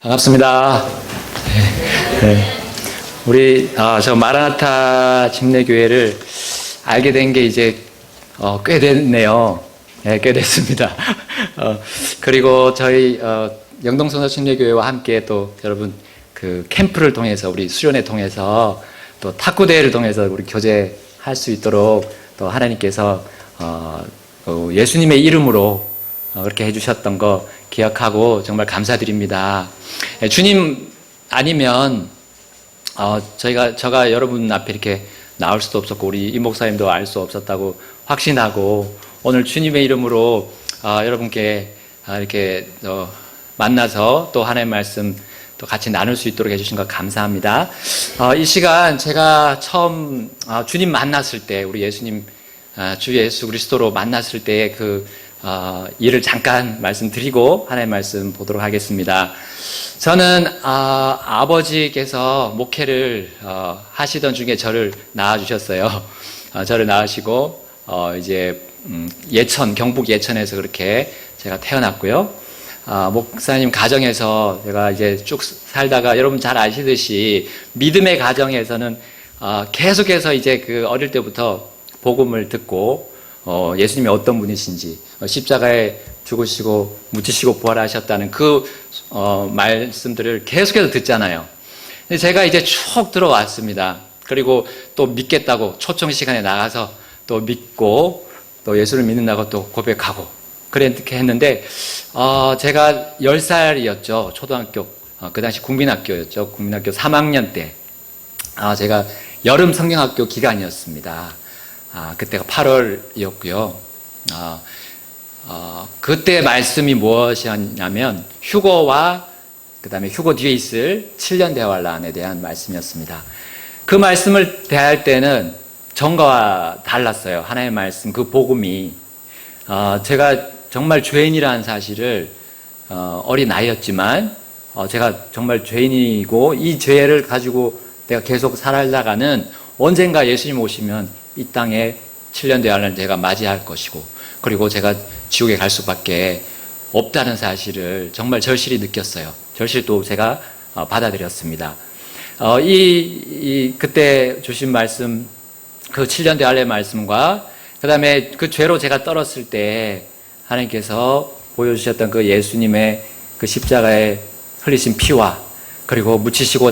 반갑습니다. 네. 우리 저 마라나타 침례교회를 알게 된 게 이제 꽤 됐네요. 네, 꽤 됐습니다. 그리고 저희 영동성서 침례교회와 함께 또 여러분 그 캠프를 통해서 우리 수련회 통해서 또 탁구 대회를 통해서 우리 교제할 수 있도록 또 하나님께서 예수님의 이름으로 그렇게 해주셨던 거 기억하고 정말 감사드립니다. 주님 아니면 제가 여러분 앞에 이렇게 나올 수도 없었고 우리 이 목사님도 알 수 없었다고 확신하고 오늘 주님의 이름으로 여러분께 이렇게 만나서 또 하나님의 말씀 또 같이 나눌 수 있도록 해주신 것 감사합니다. 이 시간 제가 처음 주님 만났을 때 우리 예수님 주 예수 그리스도로 만났을 때의 그 일을 잠깐 말씀드리고 하나님의 말씀 보도록 하겠습니다. 저는 아버지께서 목회를 하시던 중에 저를 낳아주셨어요. 저를 낳으시고 이제 예천 경북 예천에서 그렇게 제가 태어났고요. 목사님 가정에서 제가 이제 쭉 살다가 여러분 잘 아시듯이 믿음의 가정에서는 계속해서 이제 그 어릴 때부터 복음을 듣고 예수님이 어떤 분이신지 십자가에 죽으시고 묻히시고 부활하셨다는 그 말씀들을 계속해서 듣잖아요. 근데 제가 이제 쭉 들어왔습니다. 그리고 또 믿겠다고 초청 시간에 나가서 또 믿고 또 예수를 믿는다고 또 고백하고 그렇게 했는데 제가 10살이었죠. 초등학교 그 당시 국민학교였죠. 국민학교 3학년 때 제가 여름 성경학교 기간이었습니다. 그때가 8월이었고요. 그때 말씀이 무엇이었냐면 휴거와 그 다음에 휴거 뒤에 있을 7년 대환란에 대한 말씀이었습니다. 그 말씀을 대할 때는 전과 달랐어요. 하나님의 말씀, 그 복음이 제가 정말 죄인이라는 사실을 어린 나이였지만 제가 정말 죄인이고 이 죄를 가지고 내가 계속 살아가는 언젠가 예수님 오시면 이 땅에 7년 대환란을 제가 맞이할 것이고 그리고 제가 지옥에 갈 수밖에 없다는 사실을 정말 절실히 느꼈어요. 절실히 또 제가 받아들였습니다. 그때 주신 말씀, 그 7년 대환란의 말씀과 그 다음에 그 죄로 제가 떨었을 때 하나님께서 보여주셨던 그 예수님의 그 십자가에 흘리신 피와 그리고 묻히시고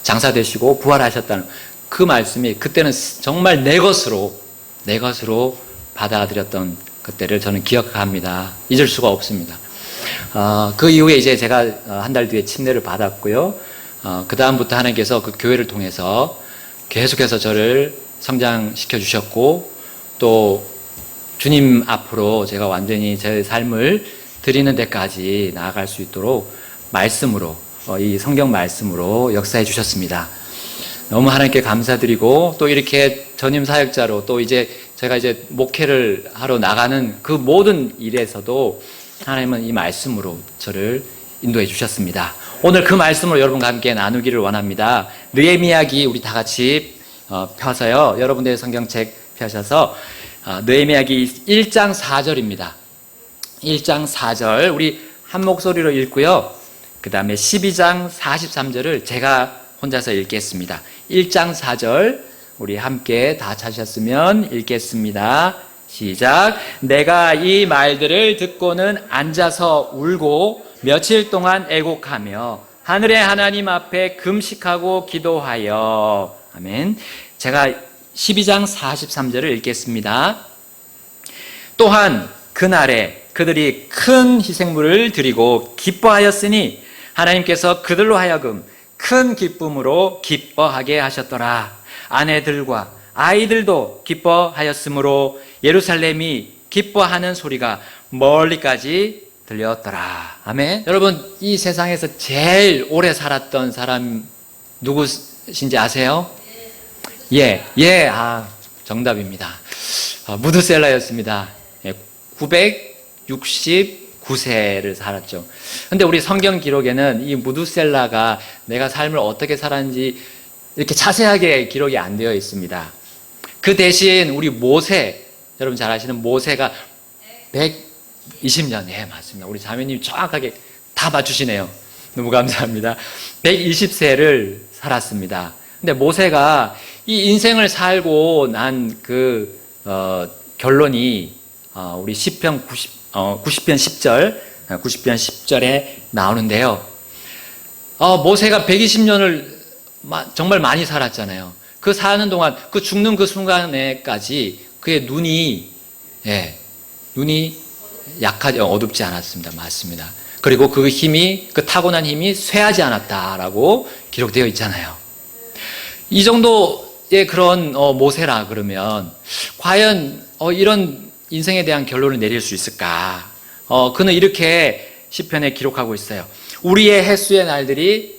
장사되시고 부활하셨다는 그 말씀이 그때는 정말 내 것으로 받아들였던 그때를 저는 기억합니다. 잊을 수가 없습니다. 그 이후에 이제 제가 한 달 뒤에 침례를 받았고요. 그 다음부터 하나님께서 그 교회를 통해서 계속해서 저를 성장시켜 주셨고 또 주님 앞으로 제가 완전히 제 삶을 드리는 데까지 나아갈 수 있도록 말씀으로 이 성경 말씀으로 역사해 주셨습니다. 너무 하나님께 감사드리고 또 이렇게 전임 사역자로 또 이제 제가 이제 목회를 하러 나가는 그 모든 일에서도 하나님은 이 말씀으로 저를 인도해 주셨습니다. 오늘 그 말씀으로 여러분과 함께 나누기를 원합니다. 느헤미야기 우리 다 같이 펴서요. 여러분들의 성경책 펴셔서 느헤미야기 1장 4절입니다. 1장 4절 우리 한 목소리로 읽고요. 그 다음에 12장 43절을 제가 혼자서 읽겠습니다. 1장 4절 우리 함께 다 찾으셨으면 읽겠습니다. 시작. 내가 이 말들을 듣고는 앉아서 울고 며칠 동안 애곡하며 하늘의 하나님 앞에 금식하고 기도하여 아멘. 제가 12장 43절을 읽겠습니다. 또한 그날에 그들이 큰 희생물을 드리고 기뻐하였으니 하나님께서 그들로 하여금 큰 기쁨으로 기뻐하게 하셨더라. 아내들과 아이들도 기뻐하였으므로 예루살렘이 기뻐하는 소리가 멀리까지 들렸더라. 아멘. 여러분 이 세상에서 제일 오래 살았던 사람 누구신지 아세요? 예, 정답입니다. 무드셀라였습니다. 969세를 살았죠. 근데 우리 성경 기록에는 이 무드셀라가 내가 삶을 어떻게 살았는지 이렇게 자세하게 기록이 안 되어 있습니다. 그 대신 우리 모세, 여러분 잘 아시는 모세가 120년, 예, 맞습니다. 우리 자매님이 정확하게 다 맞추시네요. 너무 감사합니다. 120세를 살았습니다. 근데 모세가 이 인생을 살고 난 결론이 우리 시편 90편 10절에 나오는데요. 모세가 120년을 정말 많이 살았잖아요. 그 사는 동안, 그 죽는 그 순간에까지 그의 눈이 약하지, 어둡지 않았습니다. 맞습니다. 그리고 그 타고난 힘이 쇠하지 않았다라고 기록되어 있잖아요. 이 정도의 그런 모세라 그러면 과연 이런 인생에 대한 결론을 내릴 수 있을까? 그는 이렇게 시편에 기록하고 있어요. 우리의 햇수의 날들이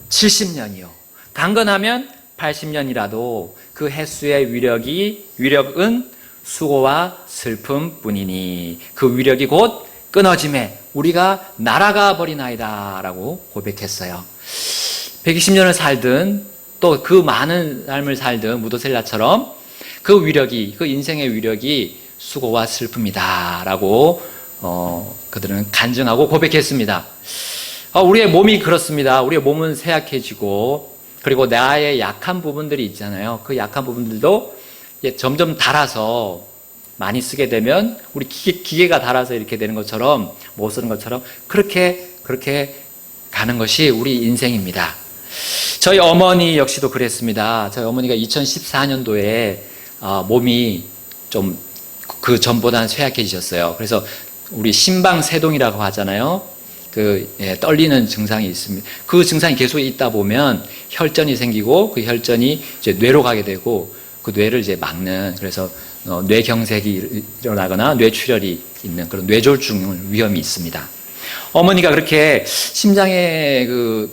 70년이요. 강건하면 80년이라도 그 햇수의 위력은 수고와 슬픔뿐이니 그 위력이 곧 끊어짐에 우리가 날아가 버리나이다 라고 고백했어요. 120년을 살든 또 그 많은 삶을 살든 무도셀라처럼 그 인생의 위력이 수고와 슬픔이다 라고 그들은 간증하고 고백했습니다. 우리의 몸이 그렇습니다. 우리의 몸은 쇠약해지고 그리고 나의 약한 부분들이 있잖아요. 그 약한 부분들도 점점 닳아서 많이 쓰게 되면 우리 기계가 닳아서 이렇게 되는 것처럼 못 쓰는 것처럼 그렇게 가는 것이 우리 인생입니다. 저희 어머니 역시도 그랬습니다. 저희 어머니가 2014년도에 몸이 좀 그 전보다는 쇠약해지셨어요. 그래서 우리 심방세동이라고 하잖아요. 떨리는 증상이 있습니다. 그 증상이 계속 있다 보면 혈전이 생기고 그 혈전이 이제 뇌로 가게 되고 그 뇌를 이제 막는, 그래서 뇌경색이 일어나거나 뇌출혈이 있는 그런 뇌졸중 위험이 있습니다. 어머니가 그렇게 심장의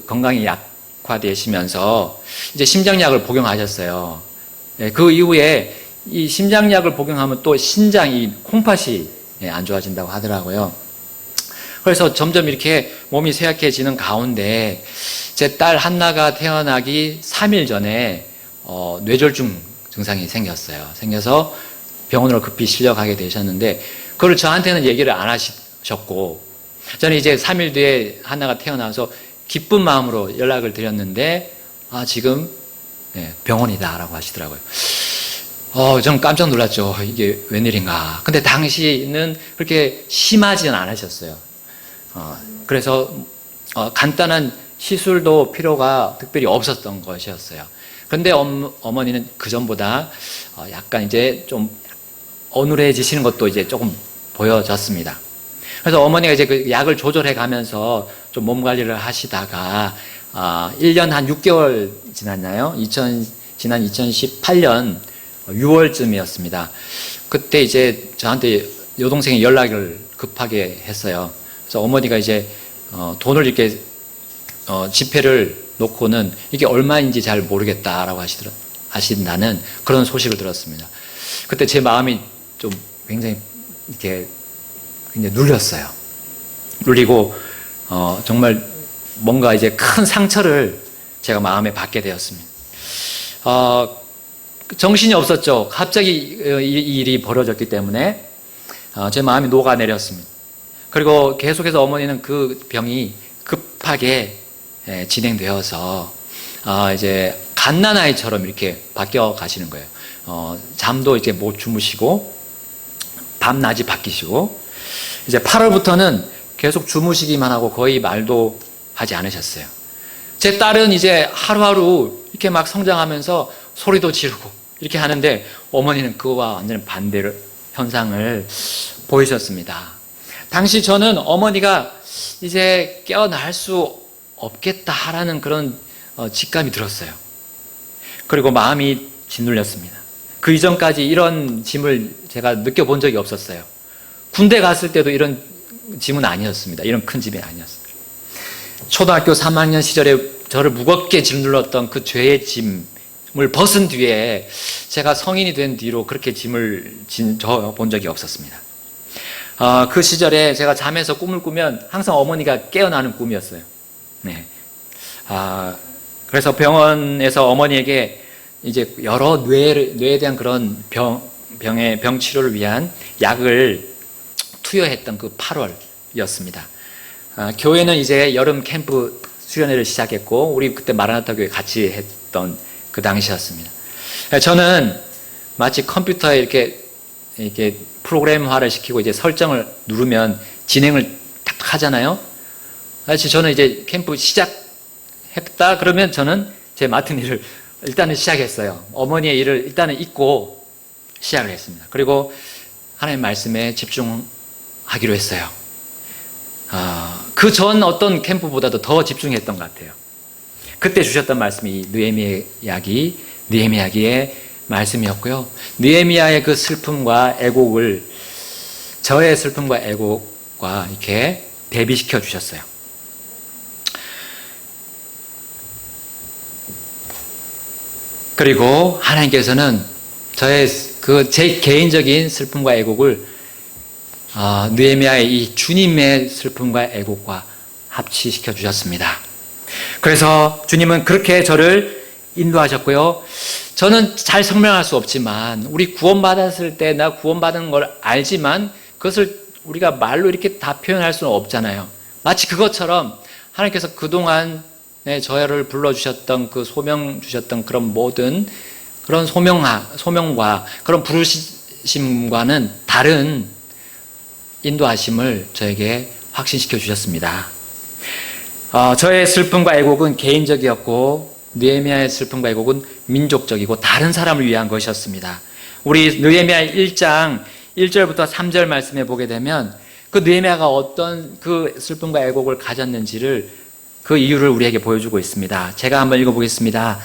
건강이 약화되시면서 이제 심장약을 복용하셨어요. 그 이후에 이 심장약을 복용하면 또 신장이 콩팥이 안 좋아진다고 하더라고요. 그래서 점점 이렇게 몸이 쇠약해지는 가운데 제 딸 한나가 태어나기 3일 전에 뇌졸중 증상이 생겨서 병원으로 급히 실려가게 되셨는데 그걸 저한테는 얘기를 안 하셨고 저는 이제 3일 뒤에 한나가 태어나서 기쁜 마음으로 연락을 드렸는데 지금 병원이다라고 하시더라고요. 저는 깜짝 놀랐죠. 이게 웬일인가. 근데 당시는 그렇게 심하지는 않으셨어요. 그래서 간단한 시술도 필요가 특별히 없었던 것이었어요. 그런데 어머니는 그 전보다 약간 이제 좀 어눌해지시는 것도 이제 조금 보여졌습니다. 그래서 어머니가 이제 그 약을 조절해 가면서 좀 몸 관리를 하시다가 1년 한 6개월 지났나요? 지난 2018년 6월쯤이었습니다. 그때 이제 저한테 여동생이 연락을 급하게 했어요. 그래서 어머니가 이제 돈을 이렇게 지폐를 놓고는 이게 얼마인지 잘 모르겠다라고 하신다는 그런 소식을 들었습니다. 그때 제 마음이 좀 굉장히 눌렸어요. 눌리고 정말 뭔가 이제 큰 상처를 제가 마음에 받게 되었습니다. 정신이 없었죠. 갑자기 이 일이 벌어졌기 때문에 제 마음이 녹아내렸습니다. 그리고 계속해서 어머니는 그 병이 급하게 진행되어서 이제 갓난아이처럼 이렇게 바뀌어 가시는 거예요. 잠도 이제 못 주무시고 밤낮이 바뀌시고 이제 8월부터는 계속 주무시기만 하고 거의 말도 하지 않으셨어요. 제 딸은 이제 하루하루 이렇게 막 성장하면서 소리도 지르고 이렇게 하는데 어머니는 그거와 완전 반대의 현상을 보이셨습니다. 당시 저는 어머니가 이제 깨어날 수 없겠다라는 그런 직감이 들었어요. 그리고 마음이 짓눌렸습니다. 그 이전까지 이런 짐을 제가 느껴본 적이 없었어요. 군대 갔을 때도 이런 짐은 아니었습니다. 이런 큰 짐이 아니었어요. 초등학교 3학년 시절에 저를 무겁게 짓눌렀던 그 죄의 짐을 벗은 뒤에 제가 성인이 된 뒤로 그렇게 짐을 져본 적이 없었습니다. 그 시절에 제가 잠에서 꿈을 꾸면 항상 어머니가 깨어나는 꿈이었어요. 네. 그래서 병원에서 어머니에게 이제 여러 뇌에 대한 그런 병 치료를 위한 약을 투여했던 그 8월이었습니다. 교회는 이제 여름 캠프 수련회를 시작했고 우리 그때 마라나타 교회 같이 했던 그 당시였습니다. 저는 마치 컴퓨터에 이렇게 프로그램화를 시키고 이제 설정을 누르면 진행을 딱 하잖아요. 마치 저는 이제 캠프 시작했다 그러면 저는 제 맡은 일을 일단은 시작했어요. 어머니의 일을 일단은 잊고 시작을 했습니다. 그리고 하나님 말씀에 집중하기로 했어요. 그 전 어떤 캠프보다도 더 집중했던 것 같아요. 그때 주셨던 말씀이 느헤미야기의 말씀이었고요. 느헤미야의 그 슬픔과 애곡을 저의 슬픔과 애곡과 이렇게 대비시켜 주셨어요. 그리고 하나님께서는 제 개인적인 슬픔과 애곡을 느헤미야의 이 주님의 슬픔과 애곡과 합치시켜 주셨습니다. 그래서 주님은 그렇게 저를 인도하셨고요. 저는 잘 설명할 수 없지만 우리 구원받았을 때 나 구원받은 걸 알지만 그것을 우리가 말로 이렇게 다 표현할 수는 없잖아요. 마치 그것처럼 하나님께서 그동안 저를 불러주셨던 그 소명 주셨던 그런 모든 그런 소명과 그런 부르심과는 다른 인도하심을 저에게 확신시켜 주셨습니다. 저의 슬픔과 애곡은 개인적이었고 느헤미야의 슬픔과 애곡은 민족적이고 다른 사람을 위한 것이었습니다. 우리 느헤미야 1장 1절부터 3절 말씀에 보게 되면 그 느헤미야가 어떤 그 슬픔과 애곡을 가졌는지를 그 이유를 우리에게 보여주고 있습니다. 제가 한번 읽어보겠습니다.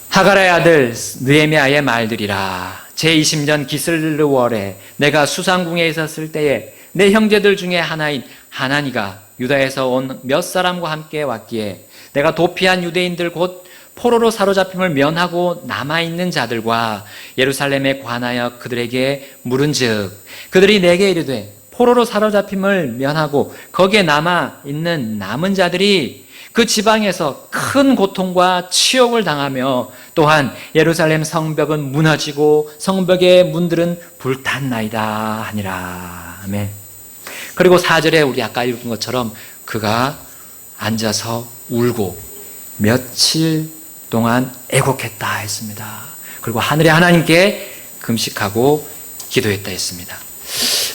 하가라의 아들 느헤미야의 말들이라. 제20년 기슬르월에 내가 수상궁에 있었을 때에 내 형제들 중에 하나인 하나니가 유다에서 온 몇 사람과 함께 왔기에 내가 도피한 유대인들 곧 포로로 사로잡힘을 면하고 남아있는 자들과 예루살렘에 관하여 그들에게 물은즉 그들이 내게 이르되 포로로 사로잡힘을 면하고 거기에 남아있는 남은 자들이 그 지방에서 큰 고통과 치욕을 당하며 또한 예루살렘 성벽은 무너지고 성벽의 문들은 불탔나이다 하니라. 아멘. 그리고 4절에 우리 아까 읽은 것처럼 그가 앉아서 울고 며칠 동안 애곡했다 했습니다. 그리고 하늘의 하나님께 금식하고 기도했다 했습니다.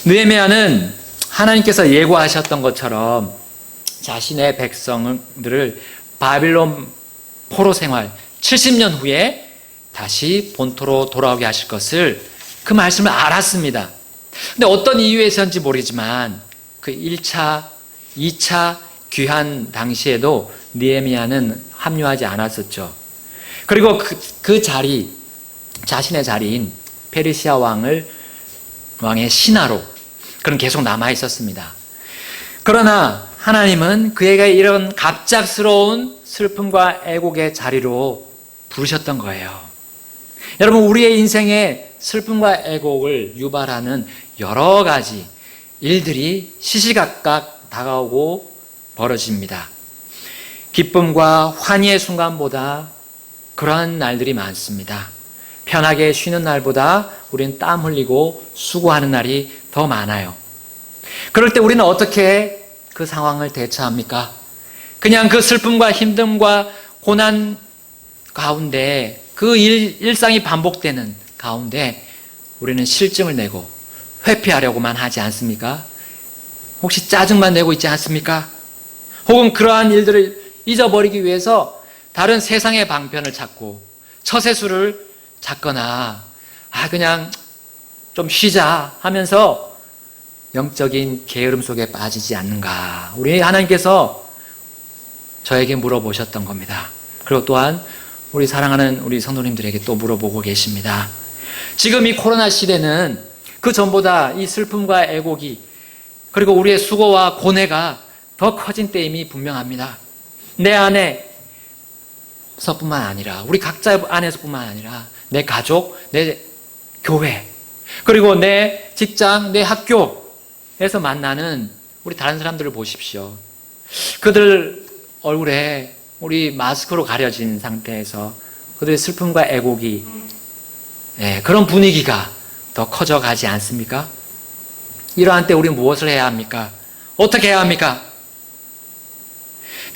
느헤미야는 하나님께서 예고하셨던 것처럼 자신의 백성들을 바빌론 포로 생활 70년 후에 다시 본토로 돌아오게 하실 것을 그 말씀을 알았습니다. 근데 어떤 이유에서인지 모르지만 그 1차, 2차 귀환 당시에도 느헤미야는 합류하지 않았었죠. 그리고 그 자리, 자신의 자리인 페르시아 왕의 신하로 그는 계속 남아 있었습니다. 그러나 하나님은 그에게 이런 갑작스러운 슬픔과 애곡의 자리로 부르셨던 거예요. 여러분, 우리의 인생에 슬픔과 애곡을 유발하는 여러 가지 일들이 시시각각 다가오고 벌어집니다. 기쁨과 환희의 순간보다 그러한 날들이 많습니다. 편하게 쉬는 날보다 우리는 땀 흘리고 수고하는 날이 더 많아요. 그럴 때 우리는 어떻게 그 상황을 대처합니까? 그냥 그 슬픔과 힘듦과 고난 가운데 그 일상이 반복되는 가운데 우리는 실증을 내고 회피하려고만 하지 않습니까? 혹시 짜증만 내고 있지 않습니까? 혹은 그러한 일들을 잊어버리기 위해서 다른 세상의 방편을 찾고 처세술을 찾거나 그냥 좀 쉬자 하면서 영적인 게으름 속에 빠지지 않는가. 우리 하나님께서 저에게 물어보셨던 겁니다. 그리고 또한 우리 사랑하는 우리 성도님들에게 또 물어보고 계십니다. 지금 이 코로나 시대는 그 전보다 이 슬픔과 애곡이 그리고 우리의 수고와 고뇌가 더 커진 때임이 분명합니다. 내 안에서뿐만 아니라 우리 각자 안에서뿐만 아니라 내 가족, 내 교회 그리고 내 직장, 내 학교에서 만나는 우리 다른 사람들을 보십시오. 그들 얼굴에 우리 마스크로 가려진 상태에서 그들의 슬픔과 애곡이 그런 분위기가 더 커져가지 않습니까? 이러한 때 우리는 무엇을 해야 합니까? 어떻게 해야 합니까?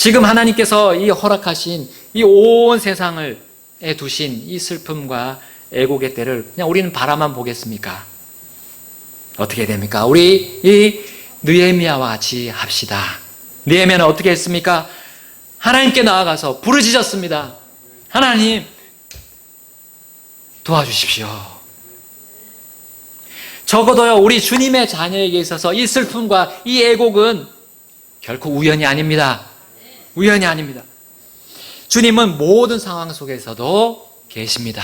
지금 하나님께서 이 허락하신 이 온 세상을 두신 이 슬픔과 애곡의 때를 그냥 우리는 바라만 보겠습니까? 어떻게 됩니까? 우리 이 느헤미야와 같이 합시다. 느헤미야는 어떻게 했습니까? 하나님께 나아가서 부르짖었습니다. 하나님, 도와주십시오. 적어도요, 우리 주님의 자녀에게 있어서 이 슬픔과 이 애곡은 결코 우연이 아닙니다. 우연이 아닙니다. 주님은 모든 상황 속에서도 계십니다.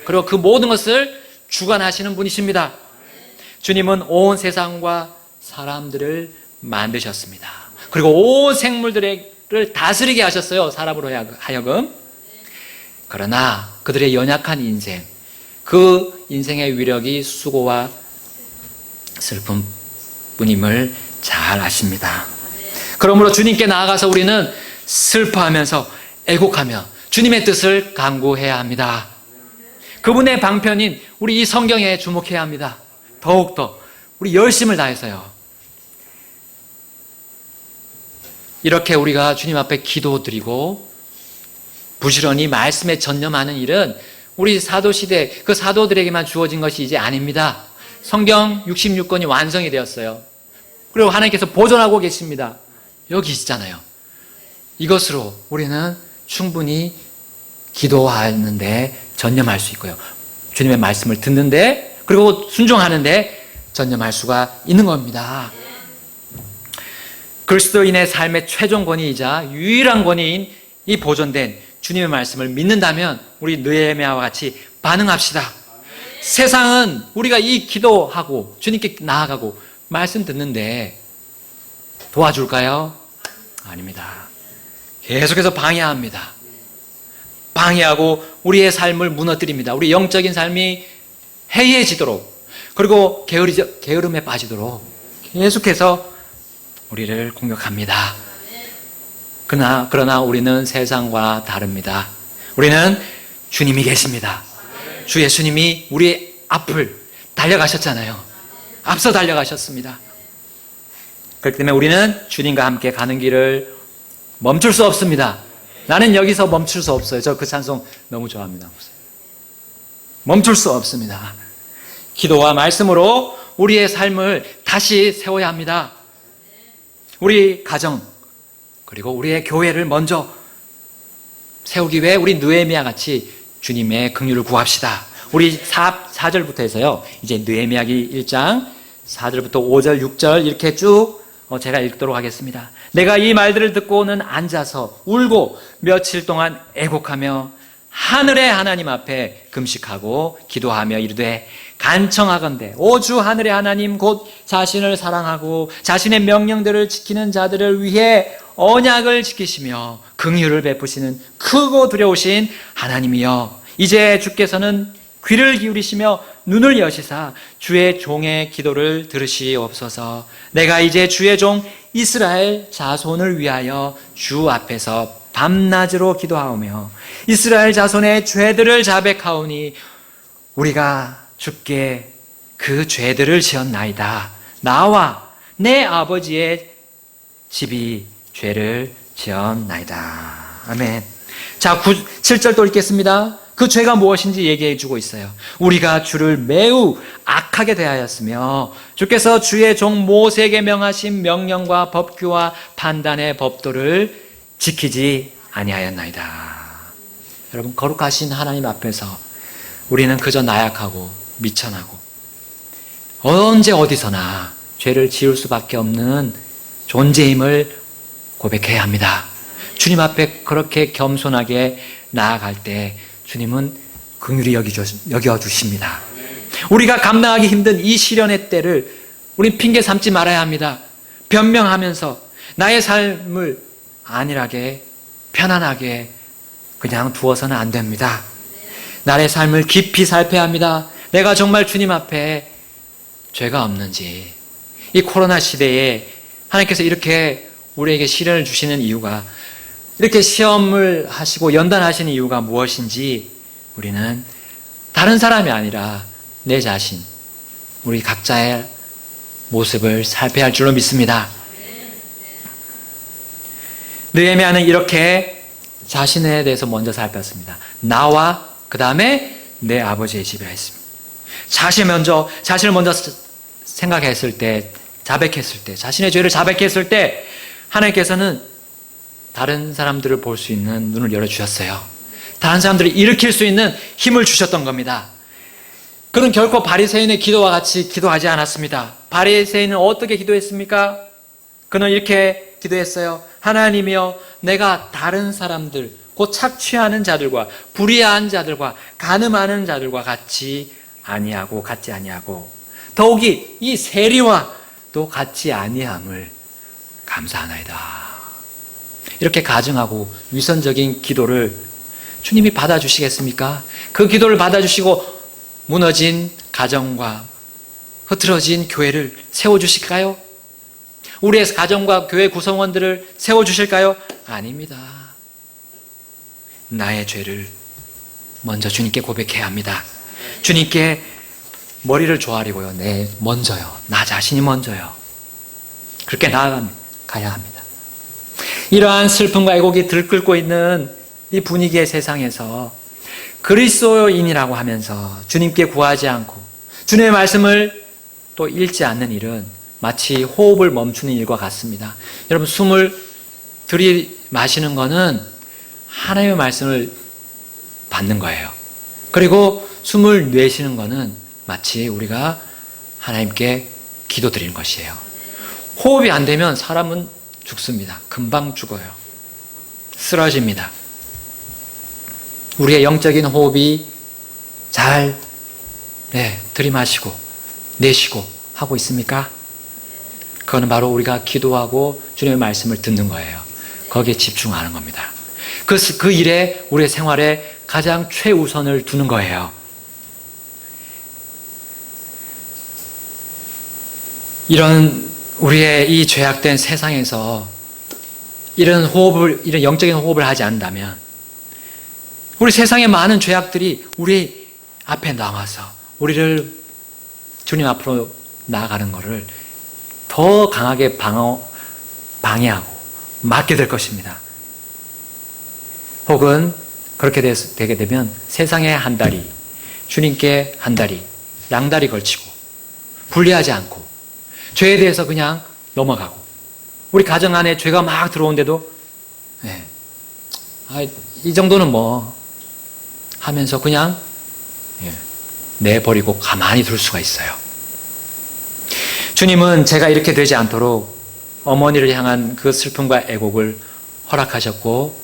그리고 그 모든 것을 주관하시는 분이십니다. 주님은 온 세상과 사람들을 만드셨습니다. 그리고 온 생물들을 다스리게 하셨어요. 사람으로 하여금. 그러나 그들의 연약한 인생, 그 인생의 위력이 수고와 슬픔뿐임을 잘 아십니다. 그러므로 주님께 나아가서 우리는 슬퍼하면서 애곡하며 주님의 뜻을 간구해야 합니다. 그분의 방편인 우리 이 성경에 주목해야 합니다. 더욱더 우리 열심을 다해서요. 이렇게 우리가 주님 앞에 기도드리고 부지런히 말씀에 전념하는 일은 우리 사도시대 그 사도들에게만 주어진 것이 이제 아닙니다. 성경 66권이 완성이 되었어요. 그리고 하나님께서 보존하고 계십니다. 여기 있잖아요. 이것으로 우리는 충분히 기도하는데 전념할 수 있고요. 주님의 말씀을 듣는데 그리고 순종하는데 전념할 수가 있는 겁니다. 그리스도인의 삶의 최종 권위이자 유일한 권위인 이 보존된 주님의 말씀을 믿는다면 우리 느헤미야와 같이 반응합시다. 세상은 우리가 이 기도하고 주님께 나아가고 말씀 듣는데 도와줄까요? 아닙니다. 계속해서 방해합니다. 방해하고 우리의 삶을 무너뜨립니다. 우리 영적인 삶이 해이해지도록 그리고 게으름에 빠지도록 계속해서 우리를 공격합니다. 그러나 우리는 세상과 다릅니다. 우리는 주님이 계십니다. 주 예수님이 우리 앞을 달려가셨잖아요. 앞서 달려가셨습니다. 그렇기 때문에 우리는 주님과 함께 가는 길을 멈출 수 없습니다. 나는 여기서 멈출 수 없어요. 저 그 찬송 너무 좋아합니다. 멈출 수 없습니다. 기도와 말씀으로 우리의 삶을 다시 세워야 합니다. 우리 가정 그리고 우리의 교회를 먼저 세우기 위해 우리 느헤미야 같이 주님의 긍휼을 구합시다. 우리 4절부터 해서요. 이제 느헤미야기 1장 4절부터 5절, 6절 이렇게 쭉 제가 읽도록 하겠습니다. 내가 이 말들을 듣고는 앉아서 울고 며칠 동안 애곡하며 하늘의 하나님 앞에 금식하고 기도하며 이르되 간청하건대 오주 하늘의 하나님 곧 자신을 사랑하고 자신의 명령들을 지키는 자들을 위해 언약을 지키시며 긍휼을 베푸시는 크고 두려우신 하나님이여 이제 주께서는 귀를 기울이시며 눈을 여시사 주의 종의 기도를 들으시옵소서. 내가 이제 주의 종 이스라엘 자손을 위하여 주 앞에서 밤낮으로 기도하오며 이스라엘 자손의 죄들을 자백하오니 우리가 주께 그 죄들을 지었나이다. 나와 내 아버지의 집이 죄를 지었나이다. 아멘. 자, 7절 또 읽겠습니다. 그 죄가 무엇인지 얘기해 주고 있어요. 우리가 주를 매우 악하게 대하였으며 주께서 주의 종 모세에게 명하신 명령과 법규와 판단의 법도를 지키지 아니하였나이다. 여러분, 거룩하신 하나님 앞에서 우리는 그저 나약하고 미천하고 언제 어디서나 죄를 지을 수밖에 없는 존재임을 고백해야 합니다. 주님 앞에 그렇게 겸손하게 나아갈 때 주님은 긍휼히 여겨주십니다. 우리가 감당하기 힘든 이 시련의 때를 우린 핑계 삼지 말아야 합니다. 변명하면서 나의 삶을 안일하게 편안하게 그냥 두어서는 안 됩니다. 나의 삶을 깊이 살펴야 합니다. 내가 정말 주님 앞에 죄가 없는지. 이 코로나 시대에 하나님께서 이렇게 우리에게 시련을 주시는 이유가, 이렇게 시험을 하시고 연단하시는 이유가 무엇인지 우리는 다른 사람이 아니라 내 자신, 우리 각자의 모습을 살펴야 할 줄로 믿습니다. 느헤미야는 이렇게 자신에 대해서 먼저 살폈습니다. 나와 그 다음에 내 아버지의 집이라 했습니다. 자신을 먼저 생각했을 때, 자백했을 때, 자신의 죄를 자백했을 때 하나님께서는 다른 사람들을 볼 수 있는 눈을 열어주셨어요. 다른 사람들을 일으킬 수 있는 힘을 주셨던 겁니다. 그는 결코 바리새인의 기도와 같이 기도하지 않았습니다. 바리새인은 어떻게 기도했습니까? 그는 이렇게 기도했어요. 하나님이여, 내가 다른 사람들, 곧 착취하는 자들과 불의한 자들과 간음하는 자들과 같지 아니하고 더욱이 이 세리와도 같지 아니함을 감사하나이다. 이렇게 가증하고 위선적인 기도를 주님이 받아주시겠습니까? 그 기도를 받아주시고 무너진 가정과 흐트러진 교회를 세워주실까요? 우리의 가정과 교회 구성원들을 세워주실까요? 아닙니다. 나의 죄를 먼저 주님께 고백해야 합니다. 주님께 머리를 조아리고요. 먼저요. 나 자신이 먼저요. 그렇게 나아가야 합니다. 이러한 슬픔과 애곡이 들끓고 있는 이 분위기의 세상에서 그리스도인이라고 하면서 주님께 구하지 않고 주님의 말씀을 또 읽지 않는 일은 마치 호흡을 멈추는 일과 같습니다. 여러분, 숨을 들이마시는 것은 하나님의 말씀을 받는 거예요. 그리고 숨을 내쉬는 것은 마치 우리가 하나님께 기도드리는 것이에요. 호흡이 안 되면 사람은 죽습니다. 금방 죽어요. 쓰러집니다. 우리의 영적인 호흡이 잘 들이마시고 내쉬고 하고 있습니까? 그거는 바로 우리가 기도하고 주님의 말씀을 듣는 거예요. 거기에 집중하는 겁니다. 그 일에 우리의 생활에 가장 최우선을 두는 거예요. 이런 우리의 이 죄악된 세상에서 이런 영적인 호흡을 하지 않는다면 우리 세상의 많은 죄악들이 우리 앞에 나와서 우리를 주님 앞으로 나아가는 것을 더 강하게 방해하고 막게 될 것입니다. 혹은 그렇게 되게 되면 세상에 한 다리, 주님께 한 다리, 양다리 걸치고 분리하지 않고 죄에 대해서 그냥 넘어가고 우리 가정 안에 죄가 막 들어오는데도 이 정도는 뭐 하면서 그냥 내버리고 가만히 둘 수가 있어요. 주님은 제가 이렇게 되지 않도록 어머니를 향한 그 슬픔과 애곡을 허락하셨고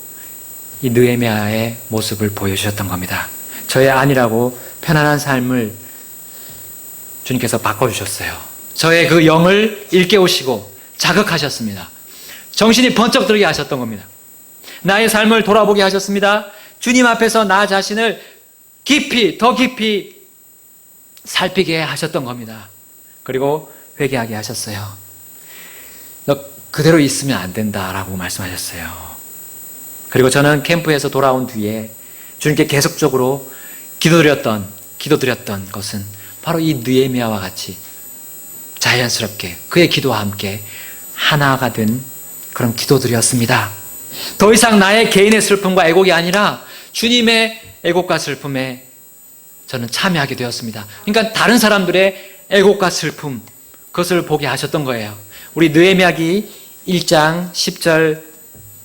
이 느헤미야의 모습을 보여주셨던 겁니다. 저의 아니라고 편안한 삶을 주님께서 바꿔주셨어요. 저의 그 영을 일깨우시고 자극하셨습니다. 정신이 번쩍 들게 하셨던 겁니다. 나의 삶을 돌아보게 하셨습니다. 주님 앞에서 나 자신을 더 깊이 살피게 하셨던 겁니다. 그리고 회개하게 하셨어요. 너 그대로 있으면 안 된다라고 말씀하셨어요. 그리고 저는 캠프에서 돌아온 뒤에 주님께 계속적으로 기도드렸던 것은 바로 이 느헤미야와 같이 자연스럽게 그의 기도와 함께 하나가 된 그런 기도들이었습니다. 더 이상 나의 개인의 슬픔과 애곡이 아니라 주님의 애곡과 슬픔에 저는 참여하게 되었습니다. 그러니까 다른 사람들의 애곡과 슬픔, 그것을 보게 하셨던 거예요. 우리 느헤미야기 1장 10절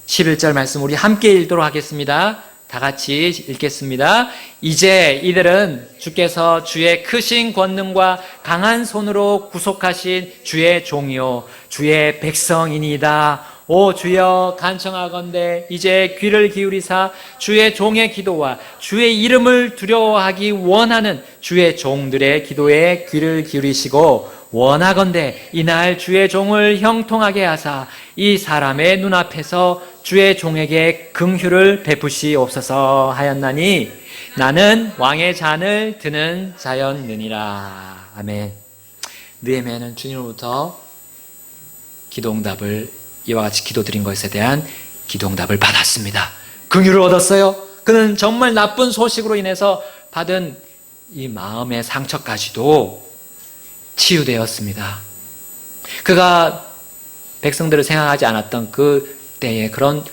11절 말씀 우리 함께 읽도록 하겠습니다. 다 같이 읽겠습니다. 이제 이들은 주께서 주의 크신 권능과 강한 손으로 구속하신 주의 종이요 주의 백성이니이다. 오 주여 간청하건대 이제 귀를 기울이사 주의 종의 기도와 주의 이름을 두려워하기 원하는 주의 종들의 기도에 귀를 기울이시고 원하건대 이날 주의 종을 형통하게 하사 이 사람의 눈앞에서 주의 종에게 긍휼을 베푸시옵소서 하였나니 나는 왕의 잔을 드는 자였느니라. 아멘. 느헤미야는 주님으로부터 기도응답을 이와 같이 기도드린 것에 대한 기도응답을 받았습니다. 긍휼을 얻었어요. 그는 정말 나쁜 소식으로 인해서 받은 이 마음의 상처까지도 치유되었습니다. 그가 백성들을 생각하지 않았던 그 때에 그런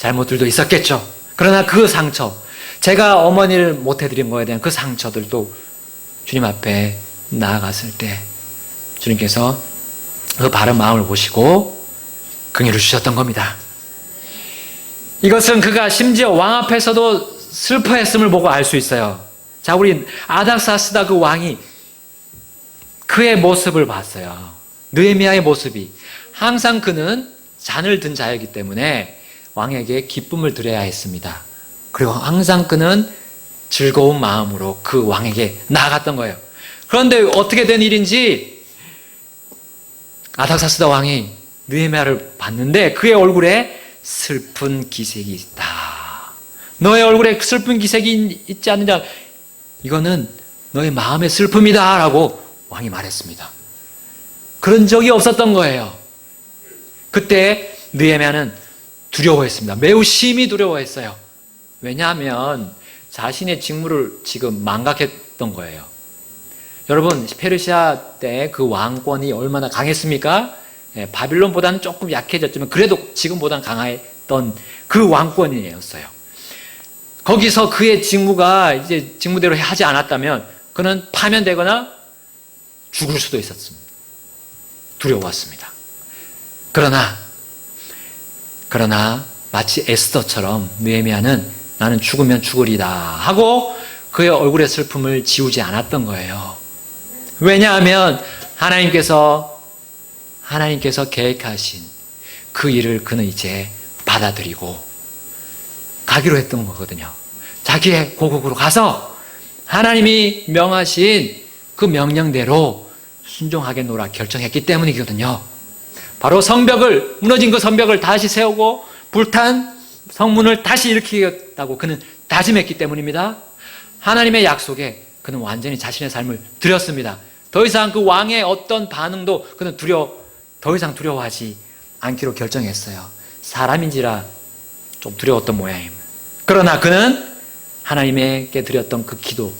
잘못들도 있었겠죠. 그러나 그 상처, 제가 어머니를 못해드린 거에 대한 그 상처들도 주님 앞에 나아갔을 때 주님께서 그 바른 마음을 보시고 긍휼을 주셨던 겁니다. 이것은 그가 심지어 왕 앞에서도 슬퍼했음을 보고 알 수 있어요. 자, 우리 아닥사스다 그 왕이 그의 모습을 봤어요. 느헤미야의 모습이. 항상 그는 잔을 든 자이기 때문에 왕에게 기쁨을 드려야 했습니다. 그리고 항상 그는 즐거운 마음으로 그 왕에게 나아갔던 거예요. 그런데 어떻게 된 일인지 아닥사스다 왕이 느헤미야를 봤는데 그의 얼굴에 슬픈 기색이 있다. 너의 얼굴에 슬픈 기색이 있지 않느냐? 이거는 너의 마음의 슬픔이다 라고 왕이 말했습니다. 그런 적이 없었던 거예요. 그때 느헤미야는 두려워했습니다. 매우 심히 두려워했어요. 왜냐하면 자신의 직무를 지금 망각했던 거예요. 여러분, 페르시아 때 그 왕권이 얼마나 강했습니까? 바빌론보다는 조금 약해졌지만 그래도 지금보다는 강했던 그 왕권이었어요. 거기서 그의 직무가 이제 직무대로 하지 않았다면 그는 파면되거나 죽을 수도 있었습니다. 두려웠습니다. 그러나 마치 에스더처럼 느헤미야는 나는 죽으면 죽으리다 하고 그의 얼굴의 슬픔을 지우지 않았던 거예요. 왜냐하면 하나님께서 계획하신 그 일을 그는 이제 받아들이고 가기로 했던 거거든요. 자기의 고국으로 가서 하나님이 명하신 그 명령대로 순종하겠노라 결정했기 때문이거든요. 바로 무너진 그 성벽을 다시 세우고 불탄 성문을 다시 일으키겠다고 그는 다짐했기 때문입니다. 하나님의 약속에 그는 완전히 자신의 삶을 드렸습니다. 더 이상 그 왕의 어떤 반응도 그는 더 이상 두려워하지 않기로 결정했어요. 사람인지라 좀 두려웠던 모양입니다. 그러나 그는 하나님에게 드렸던 그 기도의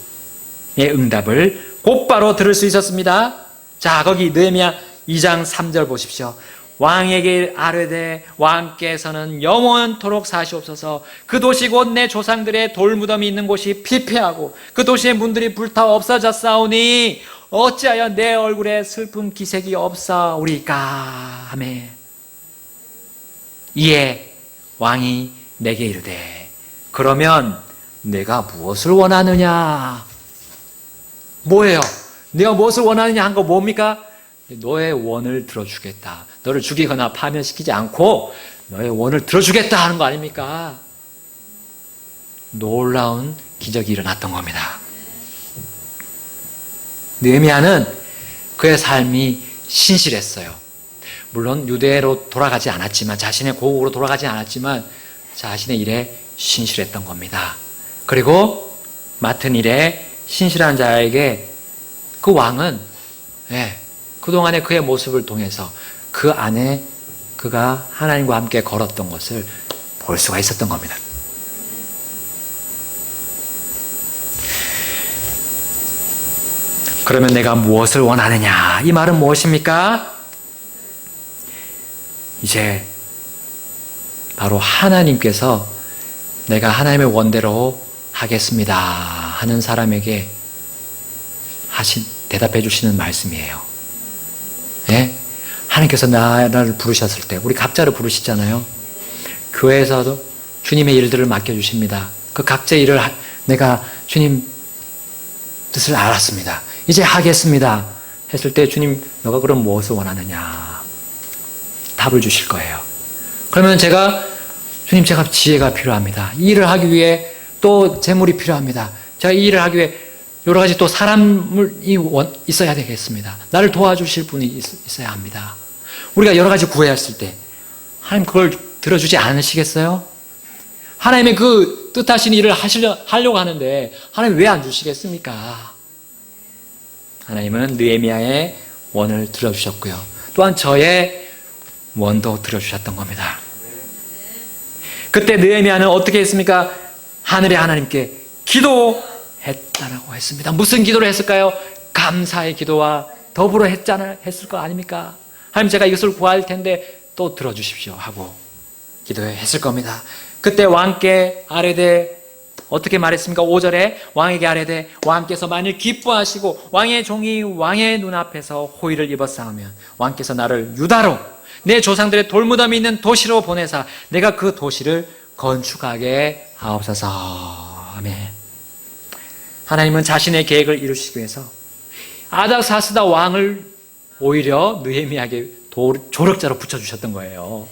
응답을 곧바로 들을 수 있었습니다. 자, 거기 느헤미야 2장 3절 보십시오. 왕에게 아뢰되 왕께서는 영원토록 사시옵소서. 그 도시 곧 내 조상들의 돌무덤이 있는 곳이 피폐하고 그 도시의 문들이 불타 없어졌사오니 어찌하여 내 얼굴에 슬픈 기색이 없사오리까 하매 이에 왕이 내게 이르되 그러면 내가 무엇을 원하느냐? 뭐예요? 내가 무엇을 원하느냐 한 거 뭡니까? 너의 원을 들어주겠다. 너를 죽이거나 파면시키지 않고 너의 원을 들어주겠다 하는 거 아닙니까? 놀라운 기적이 일어났던 겁니다. 느헤미야는 그의 삶이 신실했어요. 물론 유대로 돌아가지 않았지만 자신의 고국으로 돌아가지 않았지만 자신의 일에 신실했던 겁니다. 그리고 맡은 일에 신실한 자에게 그 왕은 그동안의 그의 모습을 통해서 그 안에 그가 하나님과 함께 걸었던 것을 볼 수가 있었던 겁니다. 그러면 내가 무엇을 원하느냐? 이 말은 무엇입니까? 이제 바로 하나님께서 내가 하나님의 원대로 하겠습니다 하는 사람에게 대답해 주시는 말씀이에요. 예? 하나님께서 나를 부르셨을 때 우리 각자를 부르시잖아요. 교회에서도 주님의 일들을 맡겨주십니다. 그 각자의 일을 내가 주님 뜻을 알았습니다. 이제 하겠습니다 했을 때 주님 너가 그럼 무엇을 원하느냐 답을 주실 거예요. 그러면 주님 제가 지혜가 필요합니다. 이 일을 하기 위해 또 재물이 필요합니다. 제가 이 일을 하기 위해 여러 가지 또 사람이 있어야 되겠습니다. 나를 도와주실 분이 있어야 합니다. 우리가 여러 가지 구해왔을 때 하나님 그걸 들어주지 않으시겠어요? 하나님의 그 뜻하신 일을 하려고 하는데 하나님 왜 안 주시겠습니까? 하나님은 느헤미야의 원을 들어주셨고요. 또한 저의 원도 들어주셨던 겁니다. 그때 느헤미야는 어떻게 했습니까? 하늘의 하나님께 기도했다라고 했습니다. 무슨 기도를 했을까요? 감사의 기도와 더불어 했을 거 아닙니까? 하나님 제가 이것을 구할 텐데 또 들어주십시오 하고 기도했을 겁니다. 그때 왕께 아뢰되 어떻게 말했습니까? 5절에 왕에게 아뢰되 왕께서 만일 기뻐하시고 왕의 종이 왕의 눈앞에서 호의를 입었사오면 왕께서 나를 유다로 내 조상들의 돌무덤이 있는 도시로 보내사 내가 그 도시를 건축하게 하옵소서. 아멘. 하나님은 자신의 계획을 이루시기 위해서 아닥사스다 왕을 오히려 느헤미야에게 조력자로 붙여주셨던 거예요.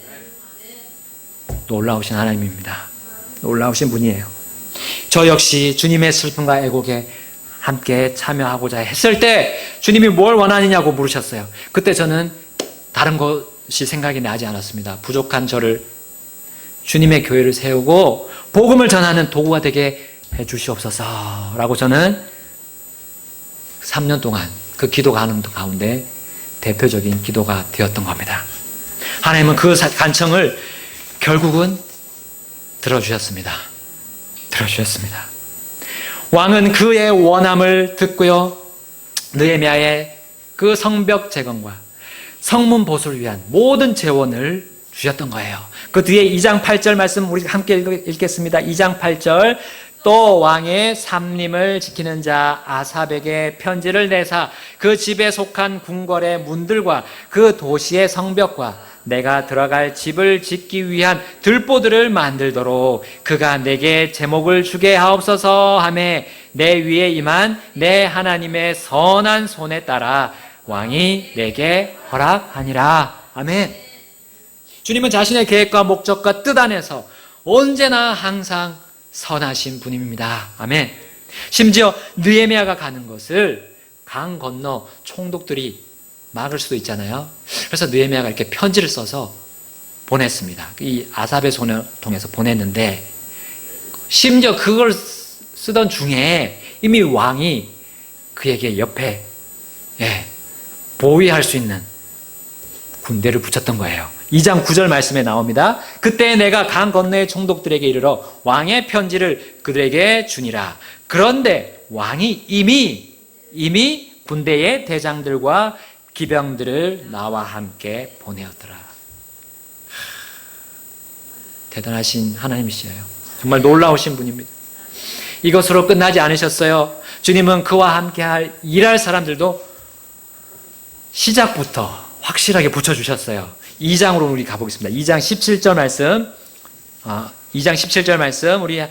놀라우신 하나님입니다. 놀라우신 분이에요. 저 역시 주님의 슬픔과 애곡에 함께 참여하고자 했을 때 주님이 뭘 원하느냐고 물으셨어요. 그때 저는 다른 것이 생각이 나지 않았습니다. 부족한 저를 주님의 교회를 세우고 복음을 전하는 도구가 되게 해주시옵소서 라고 저는 3년 동안 그 기도 가운데 대표적인 기도가 되었던 겁니다. 하나님은 그 간청을 결국은 들어주셨습니다. 들어주셨습니다. 왕은 그의 원함을 듣고요, 느헤미야의 그 성벽 재건과 성문 보수를 위한 모든 재원을 주셨던 거예요. 그 뒤에 2장 8절 말씀 우리 함께 읽겠습니다. 2장 8절 또 왕의 삼림을 지키는 자 아삽에게 편지를 내사 그 집에 속한 궁궐의 문들과 그 도시의 성벽과 내가 들어갈 집을 짓기 위한 들보들을 만들도록 그가 내게 제목을 주게 하옵소서 하매 내 위에 임한 내 하나님의 선한 손에 따라 왕이 내게 허락하니라. 아멘. 주님은 자신의 계획과 목적과 뜻 안에서 언제나 항상 선하신 분입니다. 아멘. 심지어 느헤미야가 가는 것을 강 건너 총독들이 막을 수도 있잖아요. 그래서 느헤미야가 이렇게 편지를 써서 보냈습니다. 이 아삽의 손을 통해서 보냈는데 심지어 그걸 쓰던 중에 이미 왕이 그에게 옆에 보위할 수 있는 군대를 붙였던 거예요. 2장 9절 말씀에 나옵니다. 그때 내가 강 건너의 총독들에게 이르러 왕의 편지를 그들에게 주니라. 그런데 왕이 이미 군대의 대장들과 기병들을 나와 함께 보내었더라. 대단하신 하나님이시에요. 정말 놀라우신 분입니다. 이것으로 끝나지 않으셨어요. 주님은 그와 함께 일할 사람들도 시작부터 확실하게 붙여주셨어요. 2장으로 우리 가보겠습니다. 2장 17절 말씀, 2장 17절 말씀 우리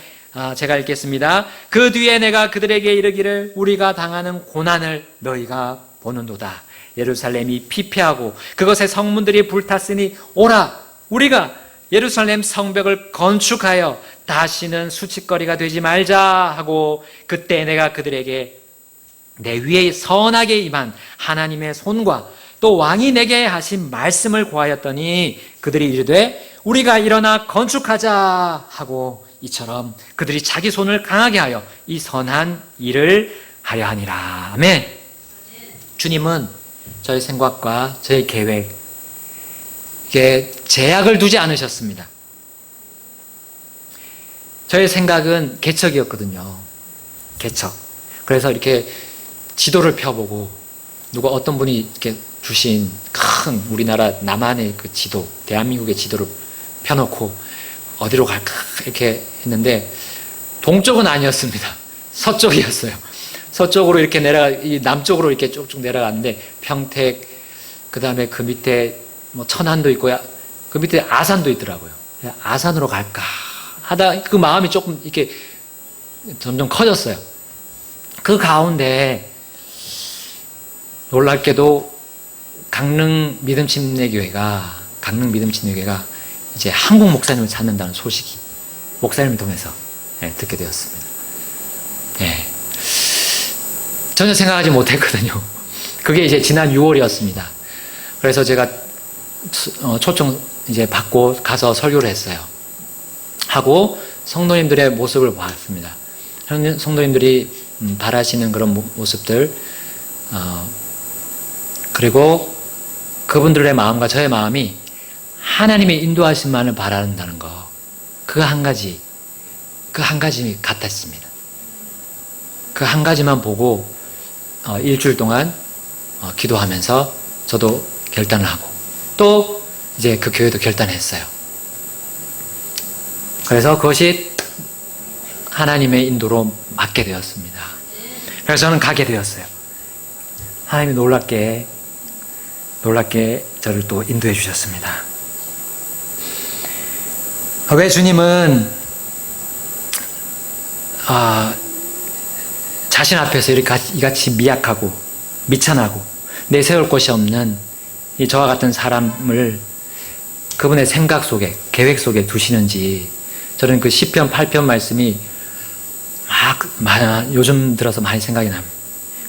제가 읽겠습니다. 그 뒤에 내가 그들에게 이르기를 우리가 당하는 고난을 너희가 보는도다. 예루살렘이 피폐하고 그것의 성문들이 불탔으니 오라 우리가 예루살렘 성벽을 건축하여 다시는 수치거리가 되지 말자 하고 그때 내가 그들에게 내 위에 선하게 임한 하나님의 손과 또 왕이 내게 하신 말씀을 고하였더니 그들이 이르되 우리가 일어나 건축하자 하고 이처럼 그들이 자기 손을 강하게 하여 이 선한 일을 하려 하니라. 아멘. 주님은 저의 생각과 저의 계획에 제약을 두지 않으셨습니다. 저의 생각은 개척이었거든요. 개척. 그래서 이렇게 지도를 펴보고 누가 어떤 분이 이렇게 주신 큰 우리나라 남한의 그 지도, 대한민국의 지도를 펴놓고 어디로 갈까 이렇게 했는데 동쪽은 아니었습니다. 서쪽이었어요. 서쪽으로 이렇게 이 남쪽으로 이렇게 쭉쭉 내려갔는데 평택, 그 다음에 그 밑에 뭐 천안도 있고 그 밑에 아산도 있더라고요. 아산으로 갈까 하다 그 마음이 조금 이렇게 점점 커졌어요. 그 가운데 놀랍게도 강릉 믿음침례교회가 이제 한국 목사님을 찾는다는 소식이 목사님을 통해서 듣게 되었습니다. 전혀 생각하지 못했거든요. 그게 이제 지난 6월이었습니다. 그래서 제가 초청 이제 받고 가서 설교를 했어요. 하고 성도님들의 모습을 봤습니다. 성도님들이 바라시는 그런 모습들, 그리고 그분들의 마음과 저의 마음이 하나님의 인도하심만을 바란다는 거, 그 한 가지 같았습니다. 그 한 가지만 보고 일주일 동안 기도하면서 저도 결단을 하고 또 이제 그 교회도 결단했어요. 그래서 그것이 하나님의 인도로 맞게 되었습니다. 그래서 저는 가게 되었어요. 하나님이 놀랍게 저를 또 인도해 주셨습니다. 왜 주님은 자신 앞에서 이같이 미약하고 미천하고 내세울 곳이 없는 이 저와 같은 사람을 그분의 생각 속에, 계획 속에 두시는지, 저는 그 시편 8편 말씀이 요즘 들어서 많이 생각이 납니다.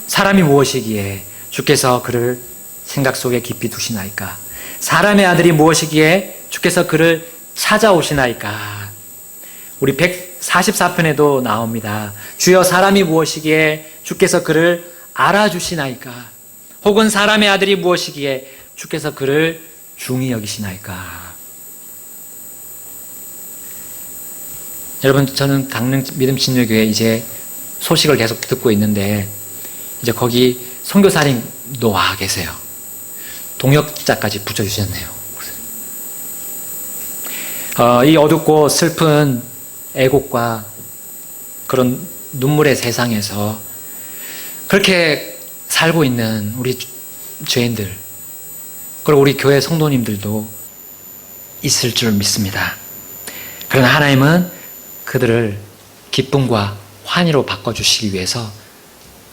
사람이 무엇이기에 주께서 그를 생각 속에 깊이 두시나이까? 사람의 아들이 무엇이기에 주께서 그를 찾아오시나이까? 우리 144편에도 나옵니다. 주여, 사람이 무엇이기에 주께서 그를 알아주시나이까? 혹은 사람의 아들이 무엇이기에 주께서 그를 중히 여기시나이까? 여러분, 저는 강릉 믿음 진료교회 이제 소식을 계속 듣고 있는데, 이제 거기 선교사님도 와 계세요. 동역자까지 붙여주셨네요. 이 어둡고 슬픈 애곡과 그런 눈물의 세상에서 그렇게 살고 있는 우리 죄인들, 그리고 우리 교회 성도님들도 있을 줄 믿습니다. 그러나 하나님은 그들을 기쁨과 환희로 바꿔주시기 위해서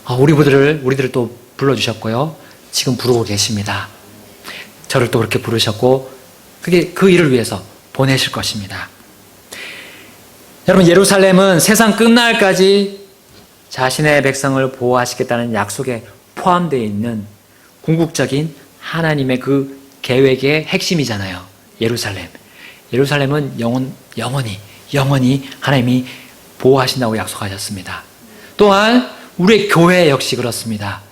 우리들을 또 불러주셨고요. 지금 부르고 계십니다. 저를 또 그렇게 부르셨고, 그게 그 일을 위해서 보내실 것입니다. 여러분, 예루살렘은 세상 끝날까지 자신의 백성을 보호하시겠다는 약속에 포함되어 있는 궁극적인 하나님의 그 계획의 핵심이잖아요. 예루살렘은 영원히 하나님이 보호하신다고 약속하셨습니다. 또한 우리의 교회 역시 그렇습니다.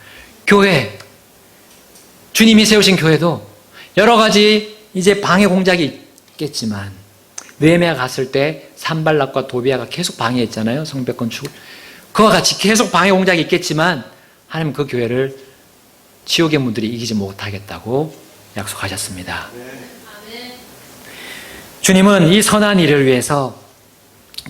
주님이 세우신 교회도 여러 가지 이제 방해 공작이 있겠지만, 느헤미야 갔을 때 산발락과 도비아가 계속 방해했잖아요. 성벽 건축을. 그와 같이 계속 방해 공작이 있겠지만 하나님 그 교회를 지옥의 문들이 이기지 못하겠다고 약속하셨습니다. 주님은 이 선한 일을 위해서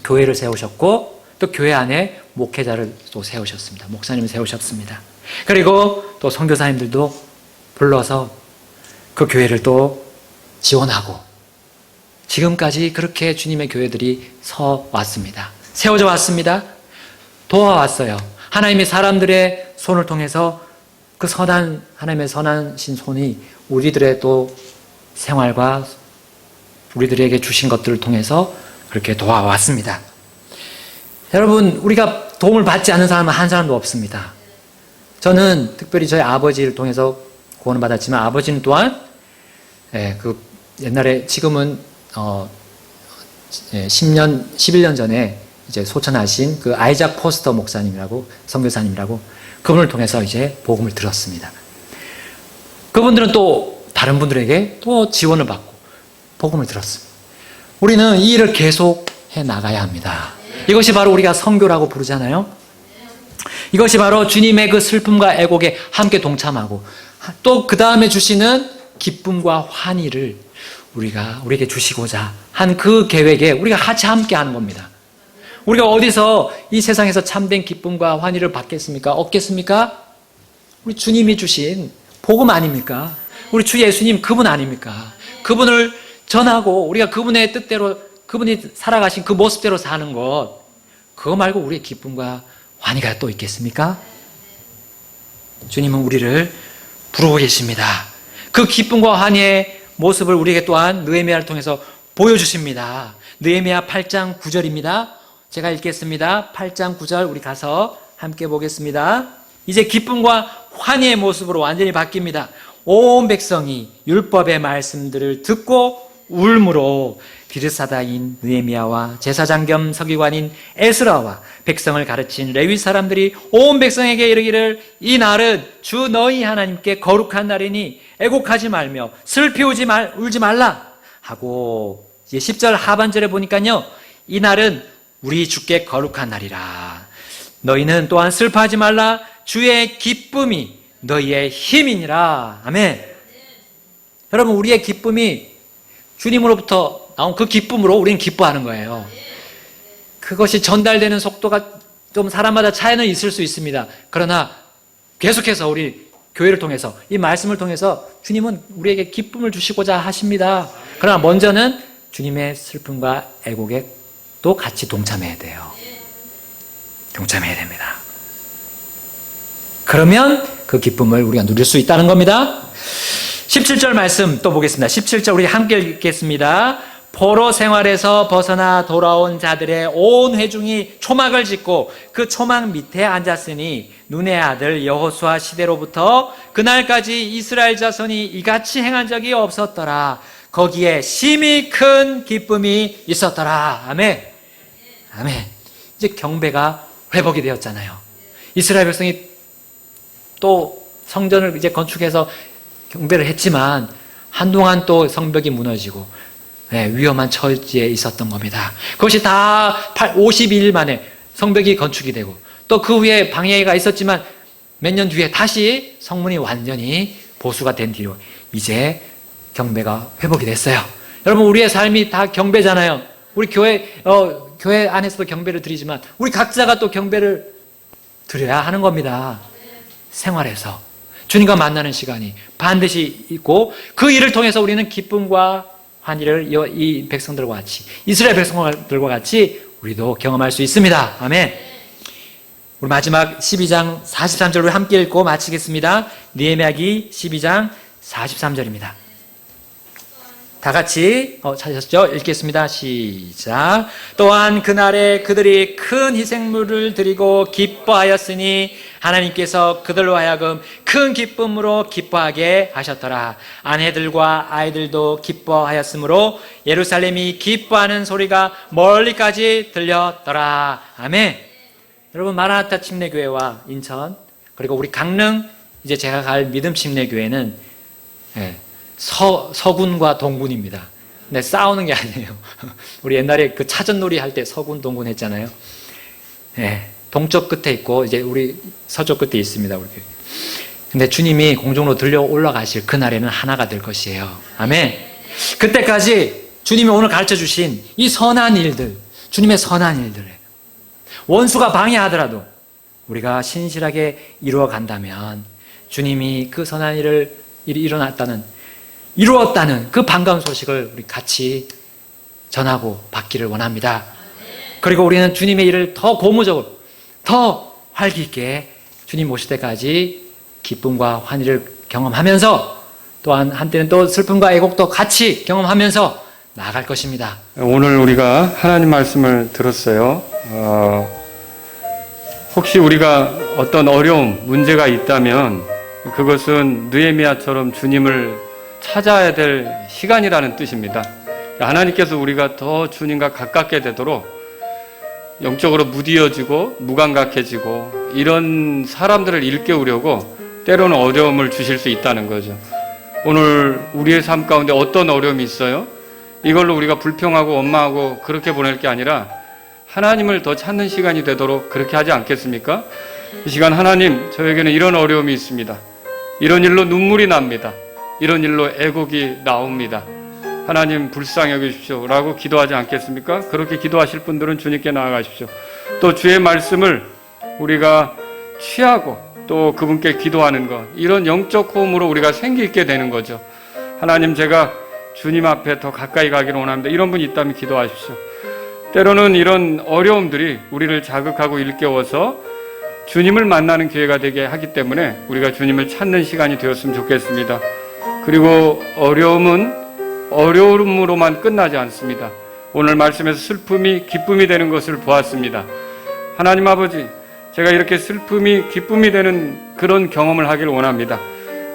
교회를 세우셨고, 또 교회 안에 목회자를 또 세우셨습니다. 목사님을 세우셨습니다. 그리고 또 선교사님들도 불러서 그 교회를 또 지원하고, 지금까지 그렇게 주님의 교회들이 서 왔습니다. 세워져 왔습니다. 도와왔어요. 하나님이 사람들의 손을 통해서 그 하나님의 선하신 손이 우리들의 또 생활과 우리들에게 주신 것들을 통해서 그렇게 도와왔습니다. 여러분, 우리가 도움을 받지 않는 사람은 한 사람도 없습니다. 저는 특별히 저희 아버지를 통해서 구원을 받았지만, 아버지는 또한 옛날에, 지금은 11년 전에 이제 소천하신 그 아이작 포스터 목사님이라고, 선교사님이라고, 그분을 통해서 이제 복음을 들었습니다. 그분들은 또 다른 분들에게 또 지원을 받고 복음을 들었습니다. 우리는 이 일을 계속 해 나가야 합니다. 이것이 바로 우리가 선교라고 부르잖아요. 이것이 바로 주님의 그 슬픔과 애곡에 함께 동참하고, 또 그 다음에 주시는 기쁨과 환희를 우리에게 주시고자 한 그 계획에 우리가 같이 함께 하는 겁니다. 우리가 어디서 이 세상에서 참된 기쁨과 환희를 받겠습니까? 얻겠습니까? 우리 주님이 주신 복음 아닙니까? 우리 주 예수님 그분 아닙니까? 그분을 전하고 우리가 그분의 뜻대로, 그분이 살아가신 그 모습대로 사는 것, 그거 말고 우리의 기쁨과 환희가 또 있겠습니까? 주님은 우리를 부르고 계십니다. 그 기쁨과 환희의 모습을 우리에게 또한 느헤미야를 통해서 보여주십니다. 느헤미야 8장 9절입니다. 제가 읽겠습니다. 8장 9절 우리 가서 함께 보겠습니다. 이제 기쁨과 환희의 모습으로 완전히 바뀝니다. 온 백성이 율법의 말씀들을 듣고 울므로 비르사다인 느헤미야와 제사장 겸 서기관인 에스라와 백성을 가르친 레위 사람들이 온 백성에게 이르기를, 이 날은 주 너희 하나님께 거룩한 날이니 애곡하지 말며 슬피 울지 말라 하고, 이제 10절 하반절에 보니까요, 이 날은 우리 주께 거룩한 날이라. 너희는 또한 슬퍼하지 말라. 주의 기쁨이 너희의 힘이니라. 아멘. 여러분, 우리의 기쁨이 주님으로부터 나온 그 기쁨으로 우리는 기뻐하는 거예요. 그것이 전달되는 속도가 좀 사람마다 차이는 있을 수 있습니다. 그러나 계속해서 우리 교회를 통해서 이 말씀을 통해서 주님은 우리에게 기쁨을 주시고자 하십니다. 그러나 먼저는 주님의 슬픔과 애곡에 또 같이 동참해야 돼요. 동참해야 됩니다. 그러면 그 기쁨을 우리가 누릴 수 있다는 겁니다. 17절 말씀 또 보겠습니다. 17절 우리 함께 읽겠습니다. 포로 생활에서 벗어나 돌아온 자들의 온 회중이 초막을 짓고 그 초막 밑에 앉았으니 눈의 아들 여호수아 시대로부터 그날까지 이스라엘 자손이 이같이 행한 적이 없었더라. 거기에 심히 큰 기쁨이 있었더라. 아멘. 아멘. 이제 경배가 회복이 되었잖아요. 이스라엘 백성이 또 성전을 이제 건축해서 경배를 했지만 한동안 또 성벽이 무너지고 위험한 처지에 있었던 겁니다. 그것이 다 52일 만에 성벽이 건축이 되고 또 그 후에 방해가 있었지만 몇 년 뒤에 다시 성문이 완전히 보수가 된 뒤로 이제 경배가 회복이 됐어요. 여러분 우리의 삶이 다 경배잖아요. 우리 교회 안에서도 경배를 드리지만 우리 각자가 또 경배를 드려야 하는 겁니다. 생활에서 주님과 만나는 시간이 반드시 있고 그 일을 통해서 우리는 기쁨과 환희를 이 백성들과 같이 이스라엘 백성들과 같이 우리도 경험할 수 있습니다. 아멘. 우리 마지막 12장 43절을 함께 읽고 마치겠습니다. 느헤미야기 12장 43절입니다. 다 같이 찾으셨죠? 읽겠습니다. 시작. 또한 그날에 그들이 큰 희생물을 드리고 기뻐하였으니 하나님께서 그들로 하여금 큰 기쁨으로 기뻐하게 하셨더라. 아내들과 아이들도 기뻐하였으므로 예루살렘이 기뻐하는 소리가 멀리까지 들렸더라. 아멘. 여러분 마라나타 침례교회와 인천 그리고 우리 강릉 이제 제가 갈 믿음 침례교회는 서군과 동군입니다. 근데 싸우는 게 아니에요. 우리 옛날에 그 차전놀이 할 때 서군, 동군 했잖아요. 동쪽 끝에 있고 이제 우리 서쪽 끝에 있습니다. 우리. 근데 주님이 공중으로 들려 올라가실 그날에는 하나가 될 것이에요. 아멘. 그때까지 주님이 오늘 가르쳐 주신 이 선한 일들, 주님의 선한 일들, 원수가 방해하더라도 우리가 신실하게 이루어 간다면 주님이 그 선한 일을 이루었다는 그 반가운 소식을 우리 같이 전하고 받기를 원합니다. 그리고 우리는 주님의 일을 더 고무적으로 더 활기 있게 주님 오실 때까지 기쁨과 환희를 경험하면서 또한 한때는 또 슬픔과 애곡도 같이 경험하면서 나아갈 것입니다. 오늘 우리가 하나님 말씀을 들었어요. 혹시 우리가 어떤 어려움, 문제가 있다면 그것은 느헤미야처럼 주님을 찾아야 될 시간이라는 뜻입니다. 하나님께서 우리가 더 주님과 가깝게 되도록 영적으로 무디어지고 무감각해지고 이런 사람들을 일깨우려고 때로는 어려움을 주실 수 있다는 거죠. 오늘 우리의 삶 가운데 어떤 어려움이 있어요? 이걸로 우리가 불평하고 원망하고 그렇게 보낼 게 아니라 하나님을 더 찾는 시간이 되도록 그렇게 하지 않겠습니까? 이 시간 하나님, 저에게는 이런 어려움이 있습니다. 이런 일로 눈물이 납니다. 이런 일로 애곡이 나옵니다. 하나님 불쌍히 여기십시오 라고 기도하지 않겠습니까? 그렇게 기도하실 분들은 주님께 나아가십시오. 또 주의 말씀을 우리가 취하고 또 그분께 기도하는 것, 이런 영적 호흡으로 우리가 생기 있게 되는 거죠. 하나님, 제가 주님 앞에 더 가까이 가기를 원합니다. 이런 분이 있다면 기도하십시오. 때로는 이런 어려움들이 우리를 자극하고 일깨워서 주님을 만나는 기회가 되게 하기 때문에 우리가 주님을 찾는 시간이 되었으면 좋겠습니다. 그리고 어려움은 어려움으로만 끝나지 않습니다. 오늘 말씀에서 슬픔이 기쁨이 되는 것을 보았습니다. 하나님 아버지, 제가 이렇게 슬픔이 기쁨이 되는 그런 경험을 하기를 원합니다.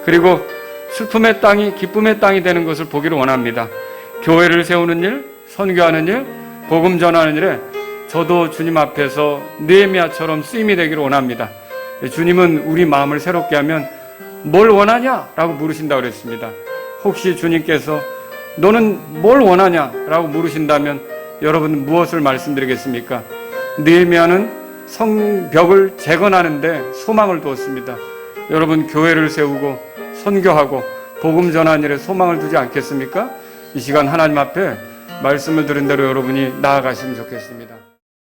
그리고 슬픔의 땅이 기쁨의 땅이 되는 것을 보기를 원합니다. 교회를 세우는 일, 선교하는 일, 복음 전하는 일에 저도 주님 앞에서 느헤미야처럼 쓰임이 되기를 원합니다. 주님은 우리 마음을 새롭게 하면 뭘 원하냐? 라고 물으신다고 그랬습니다. 혹시 주님께서 너는 뭘 원하냐? 라고 물으신다면 여러분 무엇을 말씀드리겠습니까? 느헤미야는 성벽을 재건하는데 소망을 두었습니다. 여러분 교회를 세우고 선교하고 복음 전하는 일에 소망을 두지 않겠습니까? 이 시간 하나님 앞에 말씀을 들은 대로 여러분이 나아가시면 좋겠습니다.